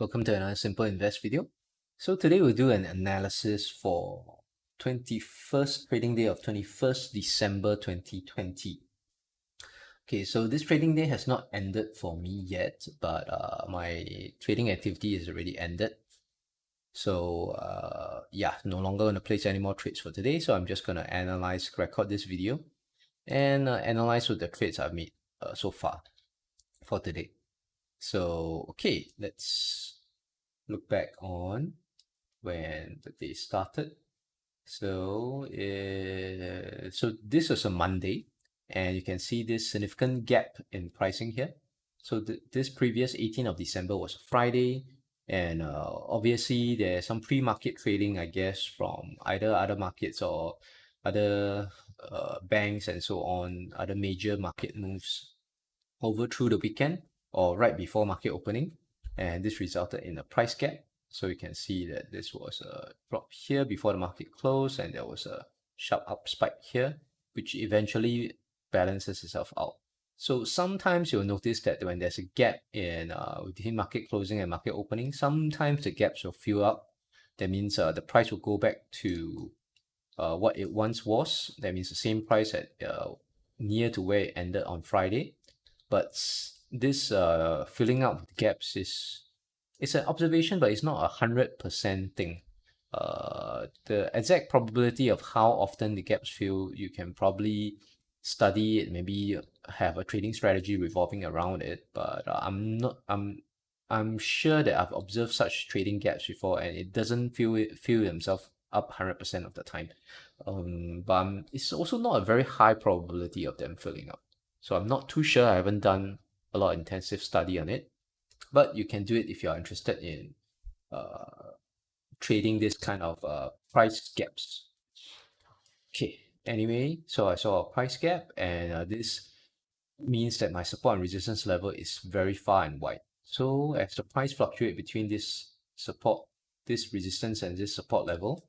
Welcome to another simple invest video. So today we'll do an analysis for 21st trading day of 21st December 2020. Okay, so this trading day has not ended for me yet, but my trading activity is already ended. So yeah, no longer going to place any more trades for today. So I'm just going to record this video and analyze what the trades I've made so far for today. So okay, let's look back on when the day started. So this was a Monday, and you can see this significant gap in pricing here. So this previous 18th of December was a Friday, and obviously there's some pre-market trading, I guess, from either other markets or other banks and so on, other major market moves over through the weekend or right before market opening, and this resulted in a price gap. So you can see that this was a drop here before the market closed, and there was a sharp up spike here, which eventually balances itself out. So sometimes you'll notice that when there's a gap in between market closing and market opening, sometimes the gaps will fill up. That means the price will go back to what it once was. That means the same price at near to where it ended on Friday. But this filling up with gaps it's an observation, but it's not 100% thing. The exact probability of how often the gaps fill, you can probably study it, maybe have a trading strategy revolving around it. But I'm sure that I've observed such trading gaps before, and it doesn't fill themselves up 100% of the time. But it's also not a very high probability of them filling up. So I'm not too sure. I haven't done a lot of intensive study on it, but you can do it if you're interested in trading this kind of price gaps. Okay, anyway, so I saw a price gap, and this means that my support and resistance level is very far and wide. So as the price fluctuate between this support, this resistance and this support level,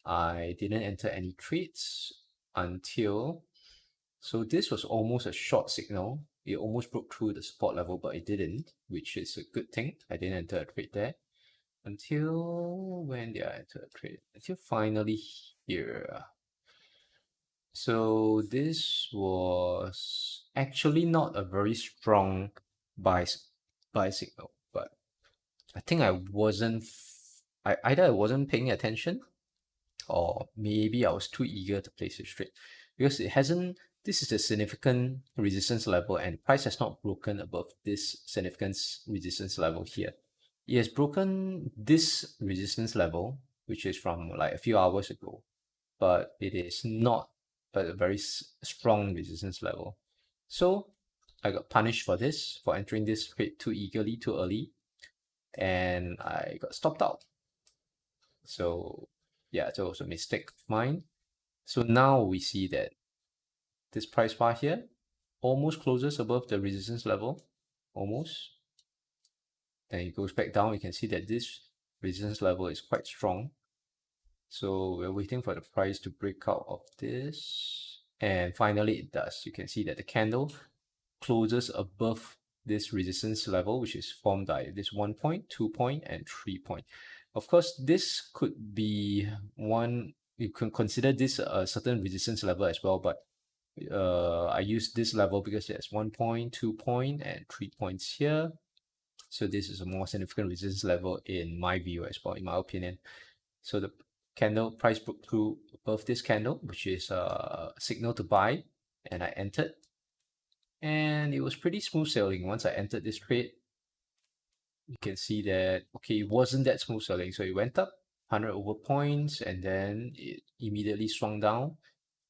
I didn't enter any trades until, so this was almost a short signal. It almost broke through the support level, but it didn't, which is a good thing. I didn't enter a trade there until, when did I enter a trade? Until finally here. So this was actually not a very strong buy signal, but I think either I wasn't paying attention, or maybe I was too eager to place it straight, because this is a significant resistance level, and price has not broken above this significant resistance level here. It has broken this resistance level, which is from like a few hours ago, but it is not a very strong resistance level. So I got punished for this, for entering this trade too eagerly, too early, and I got stopped out. So yeah, that was a mistake of mine. So now we see that this price bar here almost closes above the resistance level, almost. Then it goes back down. You can see that this resistance level is quite strong. So we're waiting for the price to break out of this. And finally it does. You can see that the candle closes above this resistance level, which is formed by this 1 point, 2 point, and 3 point. Of course, this could be one, you can consider this a certain resistance level as well, but I use this level because there's 1 point, 2 point, and 3 points here. So this is a more significant resistance level in my view as well, in my opinion. So the candle price broke through above this candle, which is a signal to buy, and I entered. And it was pretty smooth sailing. Once I entered this trade, you can see that, okay, it wasn't that smooth sailing. So it went up 100 over points, and then it immediately swung down.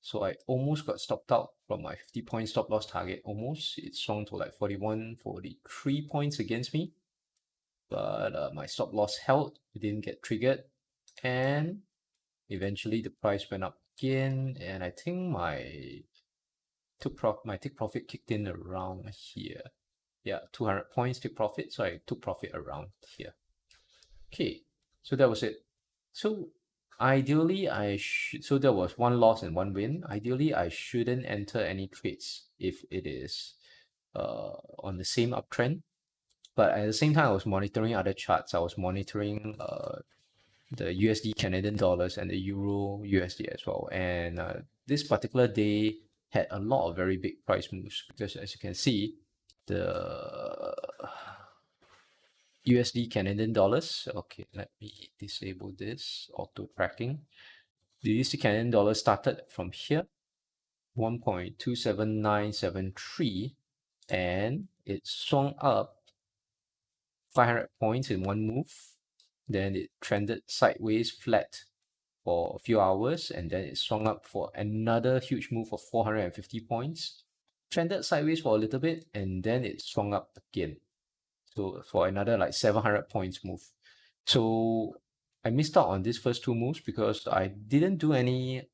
So I almost got stopped out from my 50 point stop loss target. Almost. It swung to like 41, 43 points against me. But my stop loss held. It didn't get triggered. And eventually the price went up again. And I think my take profit kicked in around here. Yeah, 200 points take profit. So I took profit around here. Okay, so that was it. So ideally so there was one loss and one win. Ideally I shouldn't enter any trades if it is on the same uptrend. But at the same time, I was monitoring other charts. I was monitoring the USD Canadian dollars and the Euro USD as well. And this particular day had a lot of very big price moves because, as you can see, the USD Canadian dollars. Okay, let me disable this auto tracking. The USD Canadian dollar started from here, 1.27973, and it swung up 500 points in one move. Then it trended sideways flat for a few hours, and then it swung up for another huge move of 450 points. Trended sideways for a little bit, and then it swung up again. So for another like 700 points move. So I missed out on these first two moves because I didn't do any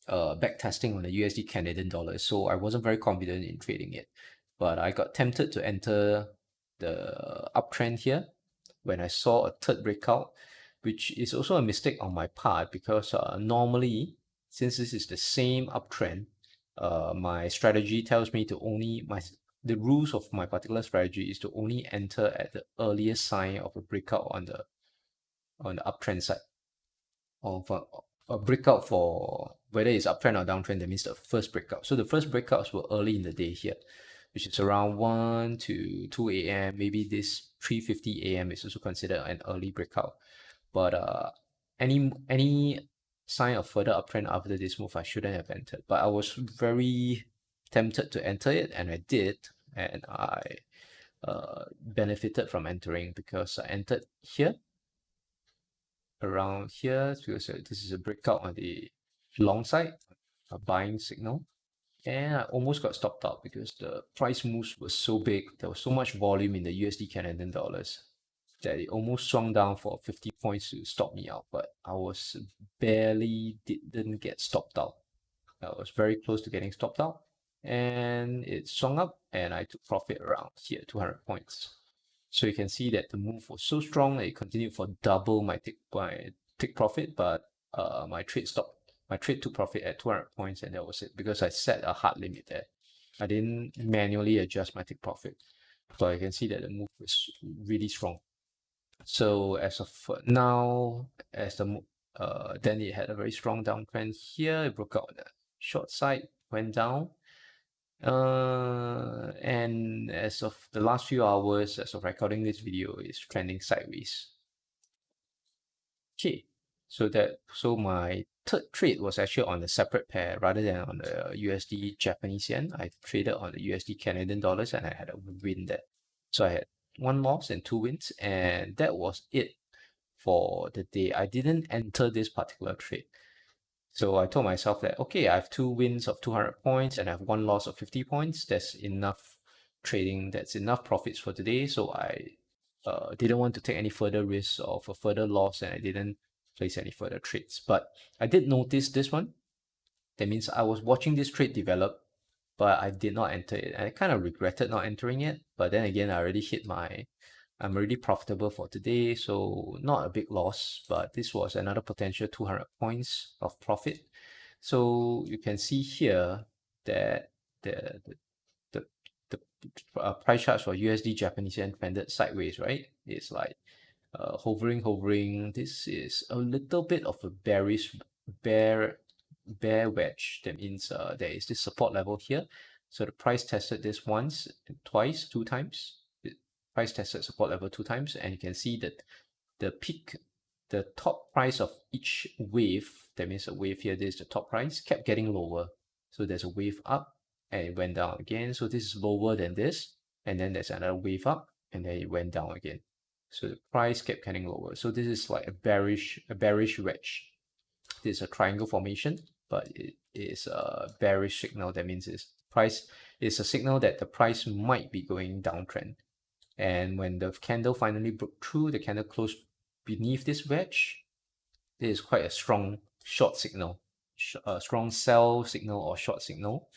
back testing on the USD Canadian dollar, so I wasn't very confident in trading it. But I got tempted to enter the uptrend here when I saw a third breakout, which is also a mistake on my part because normally, since this is the same uptrend, my strategy tells me to only the rules of my particular strategy is to only enter at the earliest sign of a breakout on the uptrend side, or for a breakout for whether it's uptrend or downtrend. That means the first breakout. So the first breakouts were early in the day here, which is around 1 to 2 a.m. Maybe this 3:50 a.m. is also considered an early breakout. But any sign of further uptrend after this move, I shouldn't have entered. But I was very tempted to enter it, and I did, and I benefited from entering because I entered here, around here, because this is a breakout on the long side, a buying signal. And I almost got stopped out because the price moves were so big. There was so much volume in the USD Canadian dollars that it almost swung down for 50 points to stop me out. But I was didn't get stopped out. I was very close to getting stopped out. And it swung up and I took profit around here, 200 points. So you can see that the move was so strong that it continued for double my take profit, but my trade stopped. My trade took profit at 200 points, and that was it because I set a hard limit there. I didn't manually adjust my take profit. So you can see that the move was really strong. So as of now, then it had a very strong downtrend here. It broke out on the short side, went down. And as of the last few hours, as of recording this video, it's trending sideways. Okay, so my third trade was actually on a separate pair rather than on the USD Japanese yen. I traded on the USD Canadian dollars and I had a win there. So I had one loss and two wins, and that was it for the day. I didn't enter this particular trade. So I told myself that, okay, I have two wins of 200 points and I have one loss of 50 points. That's enough trading. That's enough profits for today. So I didn't want to take any further risks of a further loss, and I didn't place any further trades. But I did notice this one. That means I was watching this trade develop, but I did not enter it. And I kind of regretted not entering it. But then again, I'm already profitable for today, so not a big loss, but this was another potential 200 points of profit. So you can see here that the price charts for USD Japanese yen trended sideways, right? It's like hovering. This is a little bit of a bear wedge. That means there is this support level here. So the price tested this once, twice, two times. Price tested support level two times, and you can see that the top price of each wave, that means a wave here, this is the top price, kept getting lower. So there's a wave up and it went down again. So this is lower than this, and then there's another wave up and then it went down again. So the price kept getting lower. So this is like a bearish wedge. This is a triangle formation, but it is a bearish signal. That means it's a signal that the price might be going downtrend. And when the candle finally broke through, the candle closed beneath this wedge, this is quite a strong short signal, a strong sell signal or short signal.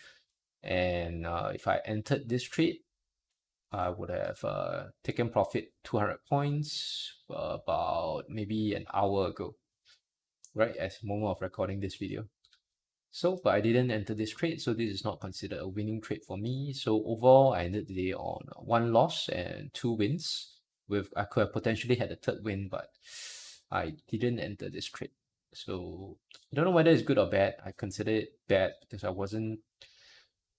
And if I entered this trade, I would have taken profit 200 points about maybe an hour ago, right? At the moment of recording this video. So, but I didn't enter this trade, so this is not considered a winning trade for me. So overall, I ended the day on 1 loss and 2 wins. I could have potentially had a third win, but I didn't enter this trade. So I don't know whether it's good or bad. I consider it bad because I wasn't.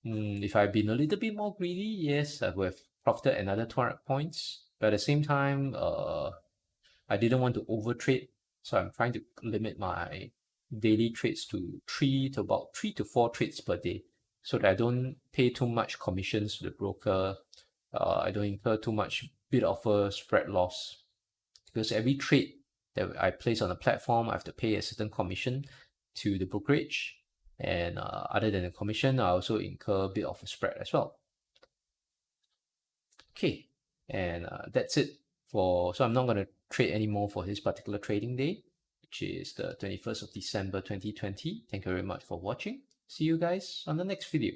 If I'd been a little bit more greedy, yes, I would have profited another 200 points. But at the same time, I didn't want to overtrade, so I'm trying to limit my daily trades to about 3 to 4 trades per day, so that I don't pay too much commissions to the broker. I don't incur too much bid offer spread loss, because every trade that I place on the platform, I have to pay a certain commission to the brokerage, and other than the commission, I also incur bid offer spread as well. Okay, and that's it so I'm not going to trade anymore for this particular trading day, which is the 21st of December 2020. Thank you very much for watching. See you guys on the next video.